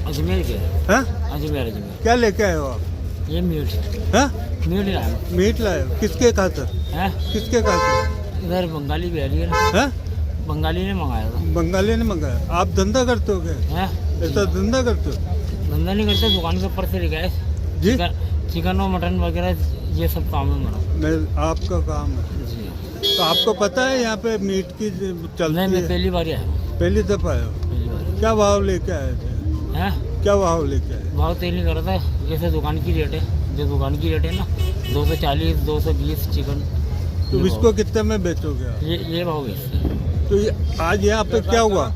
अजमेर के हाँ? अजमेर क्या लेके आए हो आप? ये मीट हाँ? मीट लाया मीट लाए हो? किसके खातर? है। किसके खातर? इधर बंगाली बिहारी है ना, हाँ? बंगाली ने मंगाया था। बंगाली ने मंगाया। आप धंधा करते हो क्या? है ऐसा धंधा करते हो? धंधा नहीं करते, दुकान के ऊपर से लेके आए। जी? चिकन और मटन वगैरह ये सब काम है मेरा। मैं आपका काम है। जी तो आपको पता है यहाँ पे मीट की चलती नहीं, मैं है? पहली बार आया हूँ। पहली दफा आए हो? पहली बार क्या भाव लेके आए थे? है। क्या भाव लेके आए? भाव तेल नहीं कर रहा था, जैसे दुकान की रेट है, जो दुकान की रेट है ना 240 220 चिकन। तो इसको कितने में बेचोगे आप? ये भाव है इससे। तो आज यहाँ पे क्या हुआ?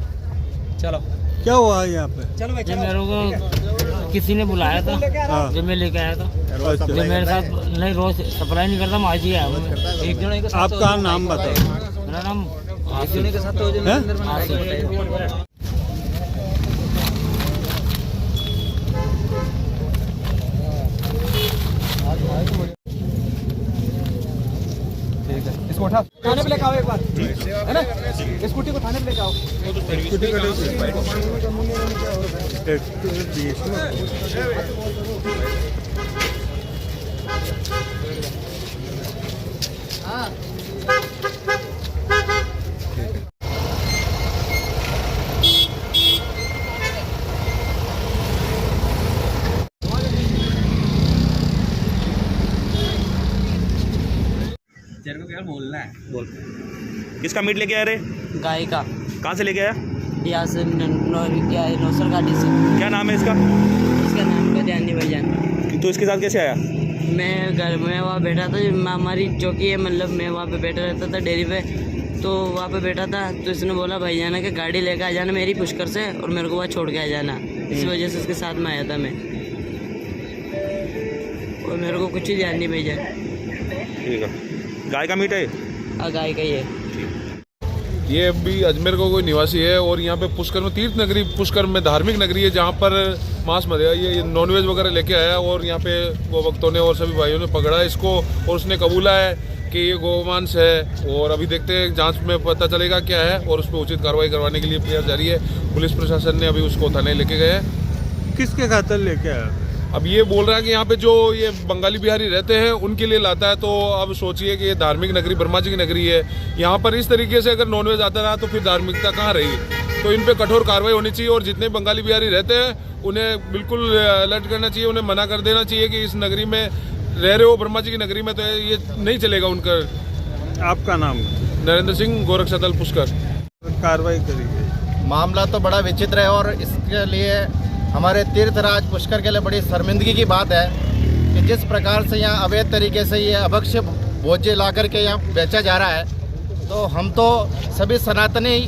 चलो क्या हुआ यहाँ पे? ये मेरे को किसी ने बुलाया था, हाँ। जब मैं लेके आया था। अच्छा। जो मेरे साथ नहीं, रोज सप्लाई नहीं करता, मैं आज ही आया हूँ। एक जने के साथ आपका नाम बताओ। मेरा नाम आसिफ के साथ हैं? इसको उठा थाने पे लेके आओ एक बार, है ना? स्कूटी को थाने पे लेके आओ। तेरे को क्या बोलना है? बोल। किसका मीट लेके आया रे? गाय का। कहाँ से लेके आया? यहाँ से नौसर घाटी से। क्या नाम है इसका? इसका नाम का ध्यान नहीं भाईजान। तो इसके साथ कैसे आया? मैं घर में वहाँ बैठा था, हमारी चौकी है, मतलब मैं वहाँ पे बैठा रहता था डेयरी पे, तो वहाँ पे बैठा था, तो इसने बोला भाई जाना कि गाड़ी लेकर आ जाना मेरी पुष्कर से, और मेरे को वहाँ छोड़ के आ जाना। इसी वजह से उसके साथ में आया था मैं, और मेरे को कुछ ही ध्यान नहीं भाई जान। ठीक है। गाय का मीट है? गाय का ही है। ये भी अजमेर का कोई निवासी है और यहाँ पे पुष्कर में तीर्थ नगरी, पुष्कर में धार्मिक नगरी है जहाँ पर मांस मदिरा ये नॉनवेज वगैरह लेके आया और यहाँ पे वो भक्तों ने और सभी भाइयों ने पकड़ा इसको और उसने कबूला है कि ये गोमांस है। और अभी देखते हैं जांच में पता चलेगा क्या है और उस पर उचित कार्रवाई करवाने के लिए प्रयास जारी है। पुलिस प्रशासन ने अभी उसको थाने लेके गए हैं। किसके खातर लेके आया? अब ये बोल रहा है कि यहाँ पे जो ये बंगाली बिहारी रहते हैं उनके लिए लाता है। तो अब सोचिए कि ये धार्मिक नगरी ब्रह्मा जी की नगरी है, यहाँ पर इस तरीके से अगर नॉनवेज आता रहा तो फिर धार्मिकता कहाँ रही। तो इन पे कठोर कार्रवाई होनी चाहिए और जितने बंगाली बिहारी रहते हैं उन्हें बिल्कुल अलर्ट करना चाहिए, उन्हें मना कर देना चाहिए कि इस नगरी में रह रहे हो, ब्रह्मा जी की नगरी में, तो ये नहीं चलेगा उनका। आपका नाम? नरेंद्र सिंह, गोरक्षा दल पुष्कर। कार्रवाई करेंगे। मामला तो बड़ा विचित्र है और इसके लिए हमारे तीर्थराज पुष्कर के लिए बड़ी शर्मिंदगी की बात है कि जिस प्रकार से यहाँ अवैध तरीके से ये अभक्ष्य भोज्य ला करके यहाँ बेचा जा रहा है, तो हम तो सभी सनातनी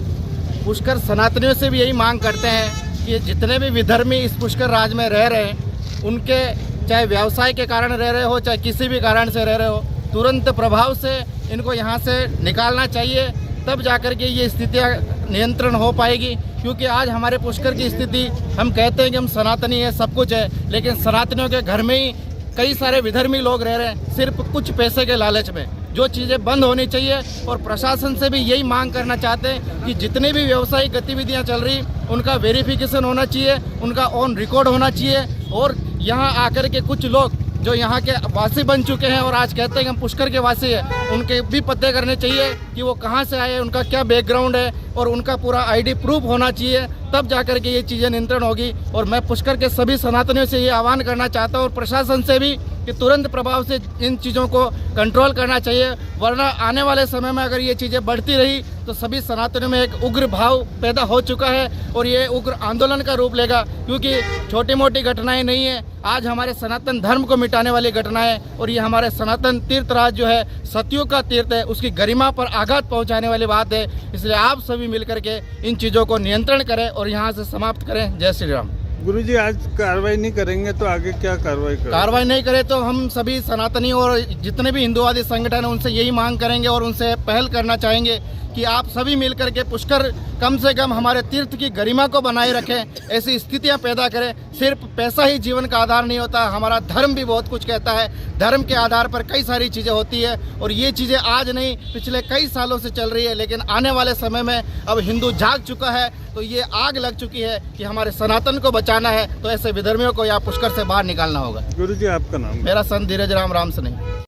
पुष्कर सनातनियों से भी यही मांग करते हैं कि जितने भी विधर्मी इस पुष्कर राज में रह रहे हैं उनके, चाहे व्यवसाय के कारण रह रहे हो चाहे किसी भी कारण से रह रहे हो, तुरंत प्रभाव से इनको यहाँ से निकालना चाहिए, तब जाकर के ये स्थितियाँ नियंत्रण हो पाएगी। क्योंकि आज हमारे पुष्कर की स्थिति, हम कहते हैं कि हम सनातनी है, सब कुछ है, लेकिन सनातनियों के घर में ही कई सारे विधर्मी लोग रह रहे हैं सिर्फ कुछ पैसे के लालच में। जो चीज़ें बंद होनी चाहिए और प्रशासन से भी यही मांग करना चाहते हैं कि जितनी भी व्यावसायिक गतिविधियां चल रही उनका वेरिफिकेशन होना चाहिए, उनका ऑन रिकॉर्ड होना चाहिए। और यहाँ आकर के कुछ लोग जो यहाँ के वासी बन चुके हैं और आज कहते हैं कि हम पुष्कर के वासी हैं, उनके भी पते करने चाहिए कि वो कहाँ से आए, उनका क्या बैकग्राउंड है, और उनका पूरा आईडी प्रूफ होना चाहिए, तब जाकर के ये चीज़ें नियंत्रण होगी। और मैं पुष्कर के सभी सनातनियों से ये आह्वान करना चाहता हूँ और प्रशासन से भी कि तुरंत प्रभाव से इन चीज़ों को कंट्रोल करना चाहिए, वरना आने वाले समय में अगर ये चीज़ें बढ़ती रही तो सभी सनातनियों में एक उग्र भाव पैदा हो चुका है और ये उग्र आंदोलन का रूप लेगा। क्योंकि छोटी मोटी घटनाएं नहीं है, आज हमारे सनातन धर्म को मिटाने वाली घटना है और ये हमारे सनातन तीर्थराज जो है, सतियों का तीर्थ है, उसकी गरिमा पर आघात पहुंचाने वाली बात है। इसलिए आप सभी मिलकर के इन चीज़ों को नियंत्रण करें और यहाँ से समाप्त करें। जय श्री राम। गुरुजी, आज कार्रवाई नहीं करेंगे तो आगे क्या कार्रवाई करेंगे? कार्रवाई नहीं करें तो हम सभी सनातनी और जितने भी हिंदुवादी संगठन हैं उनसे यही मांग करेंगे और उनसे पहल करना चाहेंगे कि आप सभी मिल करके पुष्कर कम से कम हमारे तीर्थ की गरिमा को बनाए रखें, ऐसी स्थितियां पैदा करें। सिर्फ पैसा ही जीवन का आधार नहीं होता, हमारा धर्म भी बहुत कुछ कहता है। धर्म के आधार पर कई सारी चीज़ें होती है और ये चीज़ें आज नहीं पिछले कई सालों से चल रही है, लेकिन आने वाले समय में अब हिंदू जाग चुका है, तो ये आग लग चुकी है कि हमारे सनातन को बचाना है, तो ऐसे विधर्मियों को यहाँ पुष्कर से बाहर निकालना होगा। गुरु जी आपका नाम? मेरा संत धीरज राम सनेही।